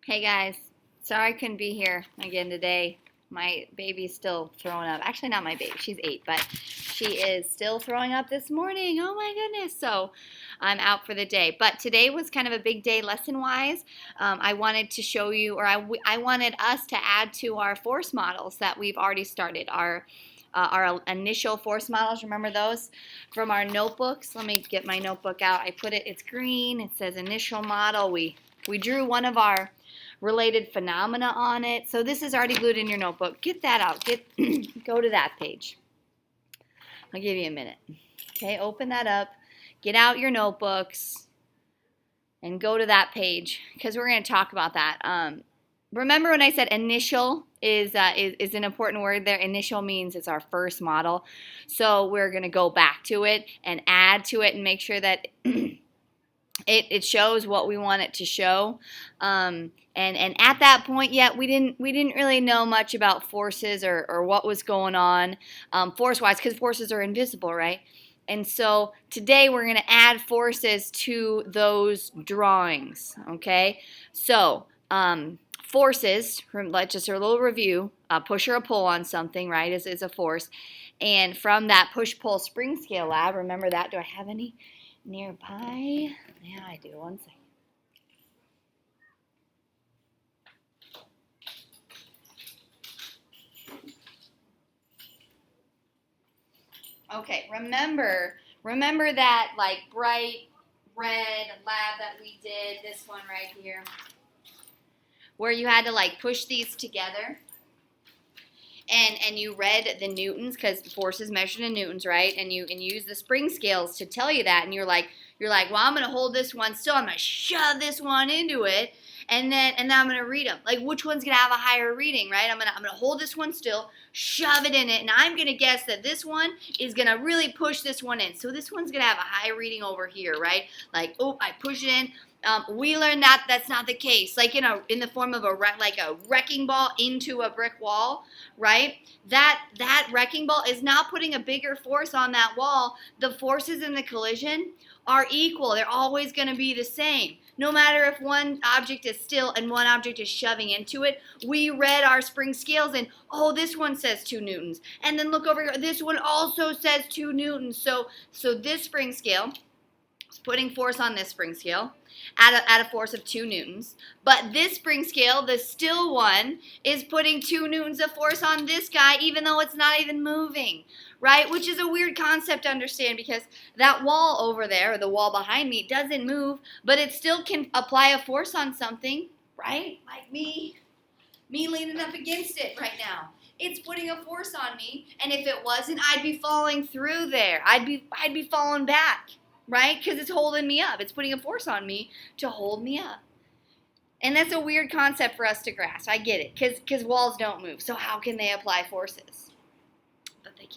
Hey guys, sorry I couldn't be here again today. My baby's still throwing up. Actually, not my baby, she's 8, but she is still throwing up this morning. Oh my goodness. So I'm out for the day. But today was kind of a big day lesson wise. I wanted to show you, or I wanted us to add to our force models that we've already started. Our initial force models, remember those from our notebooks? Let me get my notebook out. I put it, it's green, it says initial model. We drew one of our related phenomena on it. So this is already glued in your notebook. Get that out. Go to that page. I'll give you a minute. Okay, open that up. Get out your notebooks and go to that page because we're going to talk about that. Remember when I said initial is an important word there? Initial means it's our first model. So we're going to go back to it and add to it and make sure that it shows what we want it to show. And at that point yet, we didn't really know much about forces or what was going on force-wise, because forces are invisible, right? And so today we're going to add forces to those drawings, okay? So forces, let's just do a little review. A push or a pull on something, right, is a force. And from that push-pull spring scale lab, remember that? Do I have any nearby? Yeah, I do. One second. Okay, remember that like bright red lab that we did, this one right here, where you had to like push these together, and you read the newtons because force is measured in newtons, right? And you use the spring scales to tell you that, and you're like, well, I'm gonna hold this one still, I'm gonna shove this one into it, and then I'm gonna read them. Like, which one's gonna have a higher reading, right? I'm gonna hold this one still, shove it in it, and I'm gonna guess that this one is gonna really push this one in. So this one's gonna have a high reading over here, right? Like, oh, I push it in. We learned that that's not the case. Like in the form of a wrecking ball into a brick wall, right? That wrecking ball is not putting a bigger force on that wall. The forces in the collision are equal. They're always going to be the same. No matter if one object is still and one object is shoving into it. We read our spring scales and, oh, this one says 2 newtons. And then look over here, this one also says 2 newtons. So this spring scale is putting force on this spring scale at a force of 2 newtons. But this spring scale, the still one, is putting 2 newtons of force on this guy even though it's not even moving, right? Which is a weird concept to understand because that wall over there, or the wall behind me, doesn't move, but it still can apply a force on something, right? Like me leaning up against it right now. It's putting a force on me, and if it wasn't, I'd be falling through there. I'd be falling back, right? Because it's holding me up. It's putting a force on me to hold me up. And that's a weird concept for us to grasp. I get it, because walls don't move. So how can they apply forces? But they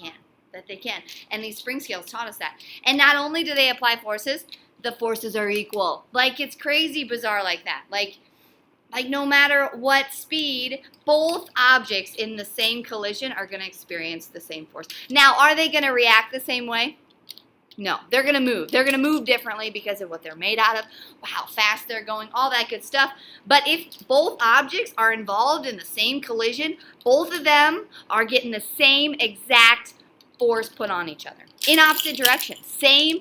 can. And these spring scales taught us that. And not only do they apply forces, the forces are equal. Like, it's crazy bizarre like that. Like no matter what speed, both objects in the same collision are going to experience the same force. Now, are they going to react the same way? No, they're going to move. They're going to move differently because of what they're made out of, how fast they're going, all that good stuff. But if both objects are involved in the same collision, both of them are getting the same exact force put on each other in opposite directions. Same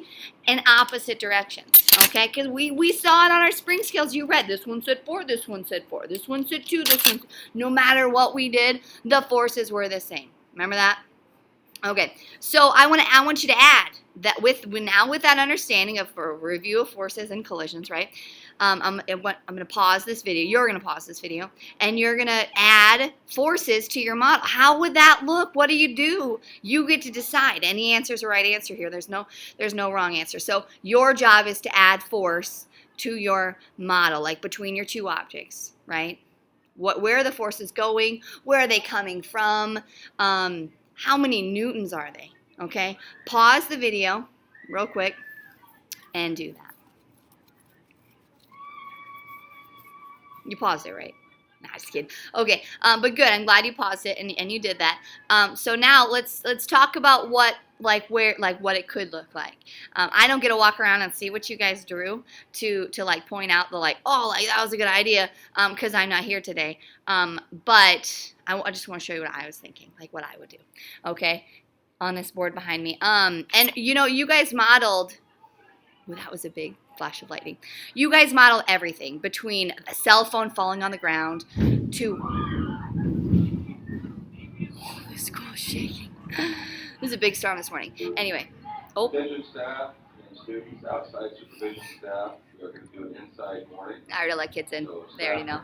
and opposite directions, okay? Because we saw it on our spring scales. You read this one said 4, this one said 4, this one said 2, this one. No matter what we did, the forces were the same. Remember that? Okay, so I want you to add that with that understanding of a review of forces and collisions, right? I'm going to pause this video. You're going to pause this video, and you're going to add forces to your model. How would that look? What do? You get to decide. Any answer is the right answer here. There's no wrong answer. So your job is to add force to your model, like between your two objects, right? Where are the forces going? Where are they coming from? How many newtons are they? Okay, pause the video real quick and do that. You paused it, right? Nah, just kidding. Okay, but good. I'm glad you paused it and you did that. So now let's talk about what what it could look like. I don't get to walk around and see what you guys drew to like point out the like, oh, like that was a good idea, because I'm not here today. But I just want to show you what I was thinking, like what I would do. Okay, on this board behind me. And you guys modeled. Ooh, that was a big flash of lightning. You guys modeled everything between a cell phone falling on the ground to. Oh, this school is shaking. This is a big storm this morning. Anyway. Oh. Attention staff and students, outside supervision staff, we are going to do an inside morning. I already let kids in. So they already know.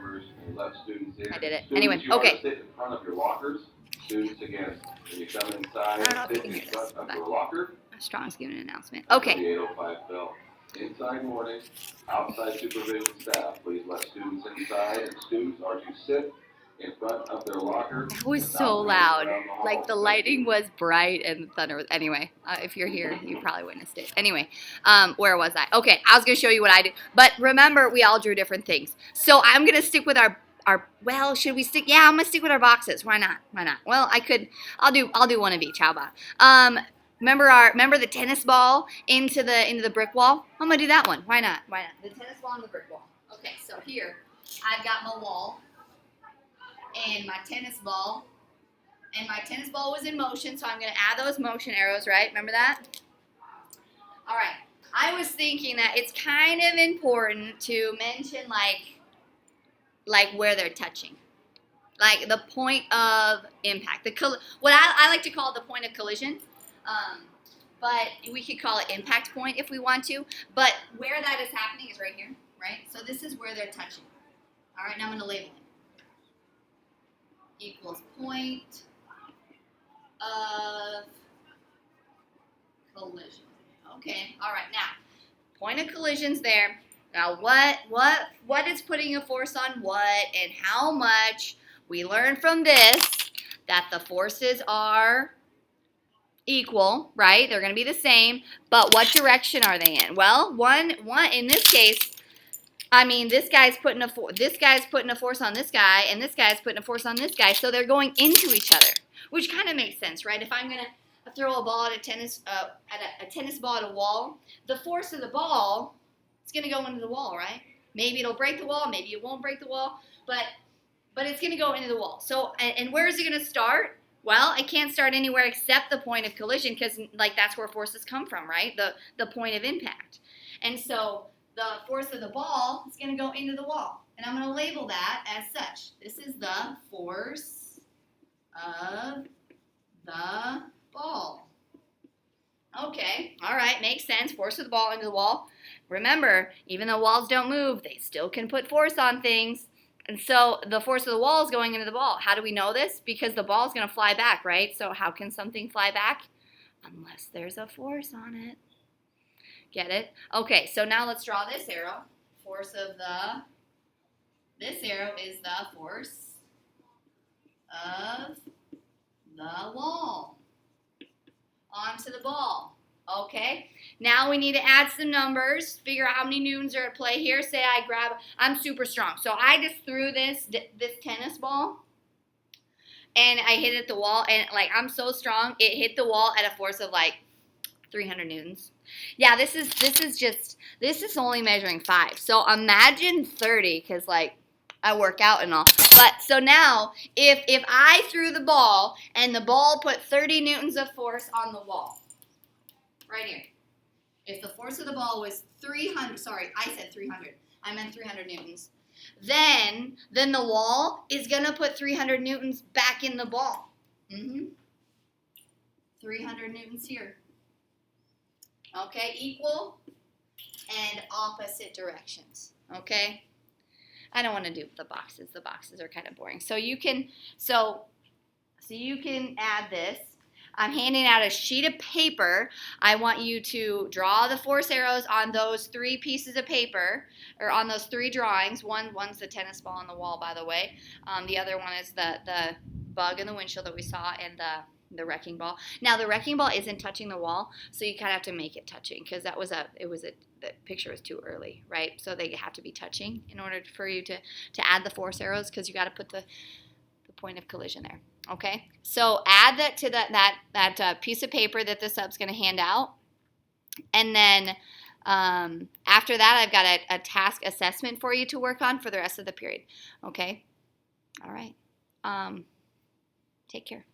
Let students in. I did it. Students, Anyway, you okay. Are to sit in front of your lockers. Students, again, when you come inside, sit in front of your locker. Strong's giving an announcement. Okay. The 805 bell. Inside morning, outside supervision staff, please let students inside, and students are to sit in front of their locker. That was so loud. Like the lighting was bright and the thunder was. Anyway, if you're here, you probably witnessed it. Anyway, where was I? Okay, I was gonna show you what I do. But remember, we all drew different things. So I'm gonna stick with our. Well, should we stick? Yeah, I'm gonna stick with our boxes. Why not? Why not? Well, I could. I'll do one of each. How about? Remember the tennis ball into the brick wall? I'm gonna do that one. Why not? Why not? The tennis ball and the brick wall. Okay, so here I've got my wall and my tennis ball. And my tennis ball was in motion, so I'm gonna add those motion arrows, right? Remember that? All right. I was thinking that it's kind of important to mention like where they're touching. Like the point of impact. What I like to call the point of collision. But we could call it impact point if we want to. But where that is happening is right here, right? So this is where they're touching. All right, now I'm going to label it. Equals point of collision. Okay, all right, now, point of collision's there. Now, what is putting a force on what and how much? We learned from this that the forces are equal, right? They're going to be the same, but what direction are they in? Well, one in this case, I mean, this guy's putting a force on this guy, and this guy's putting a force on this guy, so they're going into each other, which kind of makes sense, right? If I'm going to throw a ball at a tennis ball at a wall, the force of the ball is going to go into the wall, right? Maybe it'll break the wall, maybe it won't break the wall, but it's going to go into the wall. So, and where is it going to start? Well, it can't start anywhere except the point of collision because, like, that's where forces come from, right? The point of impact. And so the force of the ball is going to go into the wall. And I'm going to label that as such. This is the force of the ball. Okay, all right, makes sense. Force of the ball into the wall. Remember, even though walls don't move, they still can put force on things. And so the force of the wall is going into the ball. How do we know this? Because the ball is going to fly back, right? So how can something fly back? Unless there's a force on it. Get it? Okay, so now let's draw this arrow. This arrow is the force of the wall onto the ball. Okay, now we need to add some numbers, figure out how many newtons are at play here. Say I'm super strong. So I just threw this tennis ball and I hit it at the wall, and like I'm so strong, it hit the wall at a force of like 300 newtons. Yeah, this is only measuring 5. So imagine 30, because like I work out and all. But so now if I threw the ball and the ball put 30 newtons of force on the wall. Right here. If the force of the ball was 300, sorry, I said 300. I meant 300 newtons. Then the wall is going to put 300 newtons back in the ball. 300 newtons here. Okay, equal and opposite directions. Okay? I don't want to do the boxes. The boxes are kind of boring. So you can add this. I'm handing out a sheet of paper. I want you to draw the force arrows on those 3 pieces of paper, or on those 3 drawings. One's the tennis ball on the wall, by the way. The other one is the bug in the windshield that we saw, and the wrecking ball. Now the wrecking ball isn't touching the wall, so you kind of have to make it touching, because the picture was too early, right? So they have to be touching in order for you to add the force arrows, because you got to put the point of collision there. Okay, so add that to that piece of paper that the sub's going to hand out, and then after that, I've got a task assessment for you to work on for the rest of the period. Okay, all right. Take care.